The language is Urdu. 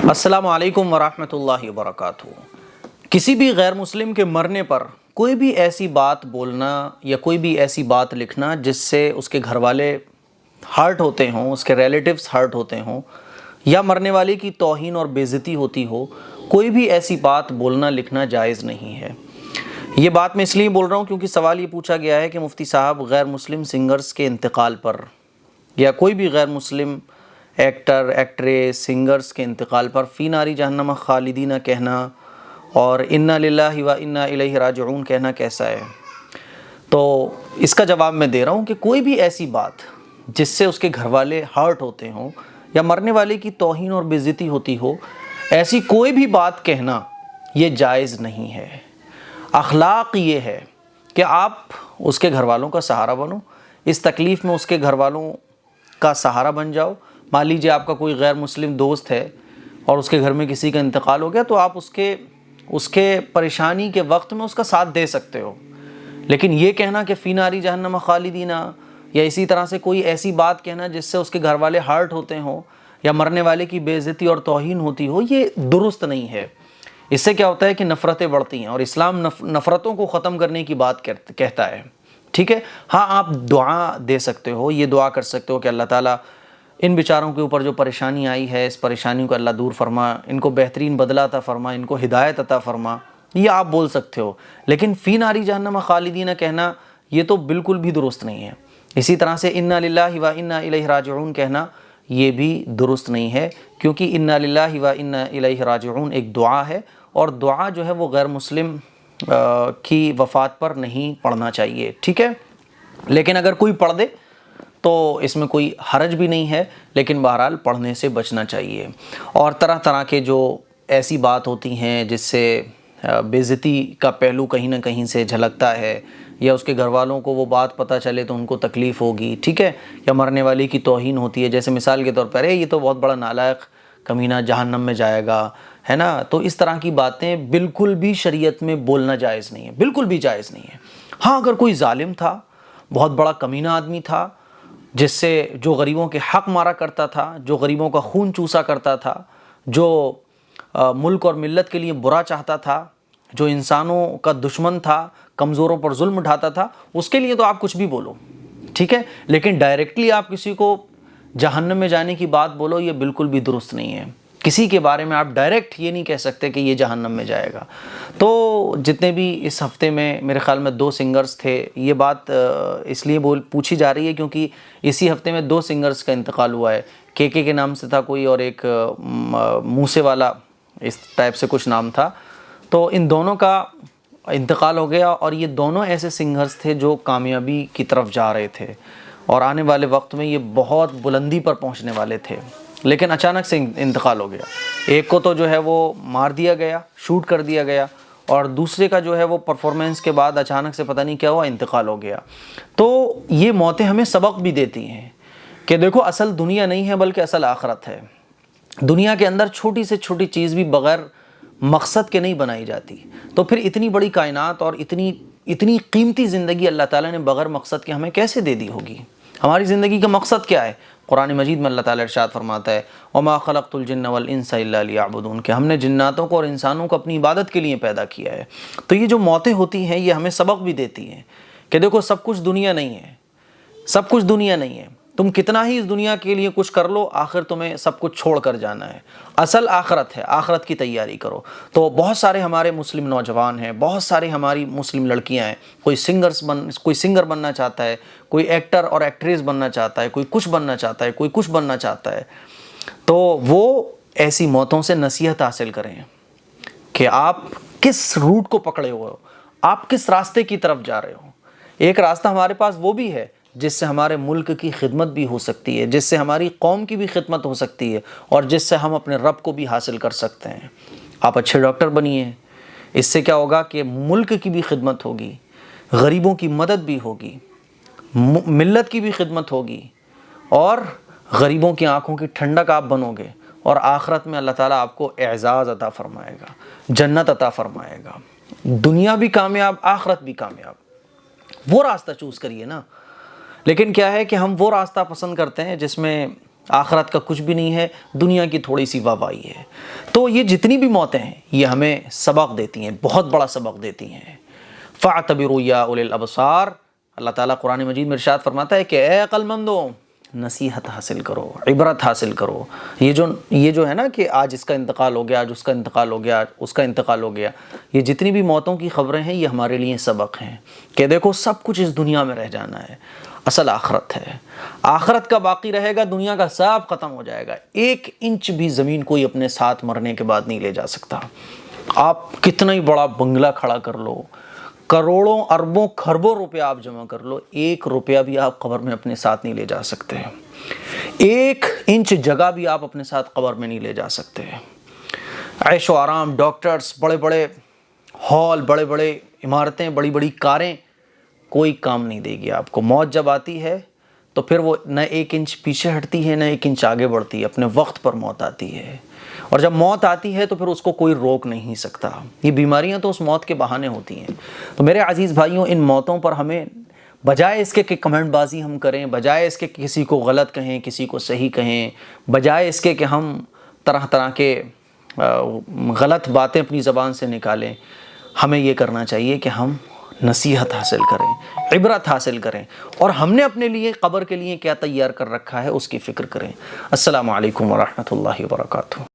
السلام علیکم ورحمۃ اللہ وبرکاتہ۔ کسی بھی غیر مسلم کے مرنے پر کوئی بھی ایسی بات بولنا یا کوئی بھی ایسی بات لکھنا جس سے اس کے گھر والے ہرٹ ہوتے ہوں، اس کے ریلیٹیوز ہرٹ ہوتے ہوں، یا مرنے والے کی توہین اور بے عزتی ہوتی ہو، کوئی بھی ایسی بات بولنا لکھنا جائز نہیں ہے۔ یہ بات میں اس لیے بول رہا ہوں کیونکہ سوال یہ پوچھا گیا ہے کہ مفتی صاحب غیر مسلم سنگرز کے انتقال پر یا کوئی بھی غیر مسلم ایکٹر، ایکٹریس، سنگرز کے انتقال پر فی ناری جہنم خالدین کہنا اور انا للہ و انا الیہ راجعون کہنا کیسا ہے؟ تو اس کا جواب میں دے رہا ہوں کہ کوئی بھی ایسی بات جس سے اس کے گھر والے ہرٹ ہوتے ہوں یا مرنے والے کی توہین اور بے عزتی ہوتی ہو، ایسی کوئی بھی بات کہنا یہ جائز نہیں ہے۔ اخلاق یہ ہے کہ آپ اس کے گھر والوں کا سہارا بنو، اس تکلیف میں اس کے گھر والوں کا سہارا بن جاؤ۔ مان لیجیے آپ کا کوئی غیر مسلم دوست ہے اور اس کے گھر میں کسی کا انتقال ہو گیا تو آپ اس کے پریشانی کے وقت میں اس کا ساتھ دے سکتے ہو، لیکن یہ کہنا کہ فی ناری جہنم خالدین یا اسی طرح سے کوئی ایسی بات کہنا جس سے اس کے گھر والے ہرٹ ہوتے ہوں یا مرنے والے کی بے عزتی اور توہین ہوتی ہو، یہ درست نہیں ہے۔ اس سے کیا ہوتا ہے کہ نفرتیں بڑھتی ہیں، اور اسلام نفرتوں کو ختم کرنے کی بات کہتا ہے۔ ٹھیک ہے، ہاں آپ دعا دے سکتے ہو، یہ دعا کر سکتے ہو کہ اللہ تعالیٰ ان بیچاروں کے اوپر جو پریشانی آئی ہے، اس پریشانی کو اللہ دور فرما، ان کو بہترین بدلہ عطا فرما، ان کو ہدایت عطا فرما، یہ آپ بول سکتے ہو۔ لیکن فی ناری جہنم خالدین کہنا یہ تو بالکل بھی درست نہیں ہے۔ اسی طرح سے انا للہ و انا الیہ راجعون کہنا یہ بھی درست نہیں ہے، کیونکہ انا للہ و انا الیہ راجعون ایک دعا ہے، اور دعا جو ہے وہ غیر مسلم کی وفات پر نہیں پڑھنا چاہیے۔ ٹھیک ہے، لیکن اگر کوئی پڑھ دے تو اس میں کوئی حرج بھی نہیں ہے، لیکن بہرحال پڑھنے سے بچنا چاہیے۔ اور طرح طرح کے جو ایسی بات ہوتی ہیں جس سے بے عزتی کا پہلو کہیں نہ کہیں سے جھلکتا ہے، یا اس کے گھر والوں کو وہ بات پتہ چلے تو ان کو تکلیف ہوگی، ٹھیک ہے، یا مرنے والے کی توہین ہوتی ہے، جیسے مثال کے طور پر یہ تو بہت بڑا نالائق کمینہ جہنم میں جائے گا، ہے نا، تو اس طرح کی باتیں بالکل بھی شریعت میں بولنا جائز نہیں ہے، بالکل بھی جائز نہیں ہے۔ ہاں اگر کوئی ظالم تھا، بہت بڑا کمینہ آدمی تھا، جس سے جو غریبوں کے حق مارا کرتا تھا، جو غریبوں کا خون چوسا کرتا تھا، جو ملک اور ملت کے لیے برا چاہتا تھا، جو انسانوں کا دشمن تھا، کمزوروں پر ظلم اٹھاتا تھا، اس کے لیے تو آپ کچھ بھی بولو، ٹھیک ہے، لیکن ڈائریکٹلی آپ کسی کو جہنم میں جانے کی بات بولو، یہ بالکل بھی درست نہیں ہے۔ کسی کے بارے میں آپ ڈائریکٹ یہ نہیں کہہ سکتے کہ یہ جہنم میں جائے گا۔ تو جتنے بھی اس ہفتے میں میرے خیال میں 2 سنگرز تھے، یہ بات اس لیے پوچھی جا رہی ہے کیونکہ اسی ہفتے میں 2 سنگرز کا انتقال ہوا ہے۔ کے نام سے تھا کوئی، اور ایک موسے والا، اس ٹائپ سے کچھ نام تھا۔ تو ان دونوں کا انتقال ہو گیا، اور یہ دونوں ایسے سنگرز تھے جو کامیابی کی طرف جا رہے تھے، اور آنے والے وقت میں یہ بہت بلندی پر پہنچنے والے تھے، لیکن اچانک سے انتقال ہو گیا۔ ایک کو تو جو ہے وہ مار دیا گیا، شوٹ کر دیا گیا، اور دوسرے کا جو ہے وہ پرفارمنس کے بعد اچانک سے پتہ نہیں کیا ہوا، انتقال ہو گیا۔ تو یہ موتیں ہمیں سبق بھی دیتی ہیں کہ دیکھو اصل دنیا نہیں ہے بلکہ اصل آخرت ہے۔ دنیا کے اندر چھوٹی سے چھوٹی چیز بھی بغیر مقصد کے نہیں بنائی جاتی، تو پھر اتنی بڑی کائنات اور اتنی قیمتی زندگی اللہ تعالیٰ نے بغیر مقصد کے ہمیں کیسے دے دی ہوگی؟ ہماری زندگی کا مقصد کیا ہے؟ قرآن مجید میں اللہ تعالیٰ ارشاد فرماتا ہے وَمَا خَلَقْتُ الْجِنَّ وَالْإِنسَ إِلَّا لِيَعْبُدُونَ، کہ ہم نے جناتوں کو اور انسانوں کو اپنی عبادت کے لیے پیدا کیا ہے۔ تو یہ جو موتیں ہوتی ہیں یہ ہمیں سبق بھی دیتی ہیں کہ دیکھو سب کچھ دنیا نہیں ہے، سب کچھ دنیا نہیں ہے، تم کتنا ہی اس دنیا کے لیے کچھ کر لو، آخر تمہیں سب کچھ چھوڑ کر جانا ہے۔ اصل آخرت ہے، آخرت کی تیاری کرو۔ تو بہت سارے ہمارے مسلم نوجوان ہیں، بہت سارے ہماری مسلم لڑکیاں ہیں، کوئی سنگر بننا چاہتا ہے، کوئی ایکٹر اور ایکٹریس بننا چاہتا ہے، کوئی کچھ بننا چاہتا ہے، کوئی کچھ بننا چاہتا ہے، تو وہ ایسی موتوں سے نصیحت حاصل کریں کہ آپ کس روٹ کو پکڑے ہوئے ہو، آپ کس راستے کی طرف جا رہے ہو۔ ایک راستہ ہمارے پاس وہ بھی ہے جس سے ہمارے ملک کی خدمت بھی ہو سکتی ہے، جس سے ہماری قوم کی بھی خدمت ہو سکتی ہے، اور جس سے ہم اپنے رب کو بھی حاصل کر سکتے ہیں۔ آپ اچھے ڈاکٹر بنیے، اس سے کیا ہوگا کہ ملک کی بھی خدمت ہوگی، غریبوں کی مدد بھی ہوگی، ملت کی بھی خدمت ہوگی، اور غریبوں کی آنکھوں کی ٹھنڈک آپ بنو گے، اور آخرت میں اللہ تعالیٰ آپ کو اعزاز عطا فرمائے گا، جنت عطا فرمائے گا، دنیا بھی کامیاب، آخرت بھی کامیاب۔ وہ راستہ چوز کریے نا۔ لیکن کیا ہے کہ ہم وہ راستہ پسند کرتے ہیں جس میں آخرت کا کچھ بھی نہیں ہے، دنیا کی تھوڑی سی واہوائی ہے۔ تو یہ جتنی بھی موتیں ہیں یہ ہمیں سبق دیتی ہیں، بہت بڑا سبق دیتی ہیں۔ فَاعْتَبِرُوا یَا أُولِي الْأَبْصَارِ، اللہ تعالیٰ قرآن مجید میں ارشاد فرماتا ہے کہ اے عقل مندو، نصیحت حاصل کرو، عبرت حاصل کرو۔ یہ جو ہے نا کہ آج اس کا انتقال ہو گیا، آج اس کا انتقال ہو گیا، اس کا انتقال ہو گیا، یہ جتنی بھی موتوں کی خبریں ہیں یہ ہمارے لیے سبق ہیں کہ دیکھو سب کچھ اس دنیا میں رہ جانا ہے، اصل آخرت ہے۔ آخرت کا باقی رہے گا، دنیا کا سب ختم ہو جائے گا۔ 1 انچ بھی زمین کوئی اپنے ساتھ مرنے کے بعد نہیں لے جا سکتا۔ آپ کتنا ہی بڑا بنگلہ کھڑا کر لو، کروڑوں اربوں خربوں روپیہ آپ جمع کر لو، 1 روپیہ بھی آپ قبر میں اپنے ساتھ نہیں لے جا سکتے۔ 1 انچ جگہ بھی آپ اپنے ساتھ قبر میں نہیں لے جا سکتے۔ عیش و آرام، ڈاکٹرز، بڑے بڑے ہال، بڑے بڑے عمارتیں، بڑی بڑی کاریں، کوئی کام نہیں دے گی آپ کو۔ موت جب آتی ہے تو پھر وہ نہ 1 انچ پیچھے ہٹتی ہے نہ 1 انچ آگے بڑھتی ہے، اپنے وقت پر موت آتی ہے۔ اور جب موت آتی ہے تو پھر اس کو کوئی روک نہیں سکتا۔ یہ بیماریاں تو اس موت کے بہانے ہوتی ہیں۔ تو میرے عزیز بھائیوں، ان موتوں پر ہمیں بجائے اس کے کہ کمنٹ بازی ہم کریں، بجائے اس کے کہ کسی کو غلط کہیں، کسی کو صحیح کہیں، بجائے اس کے کہ ہم طرح طرح کے غلط باتیں اپنی زبان سے نکالیں، ہمیں یہ کرنا چاہیے کہ ہم نصیحت حاصل کریں، عبرت حاصل کریں، اور ہم نے اپنے لیے قبر کے لیے کیا تیار کر رکھا ہے اس کی فکر کریں۔ السلام علیکم ورحمۃ اللہ وبرکاتہ۔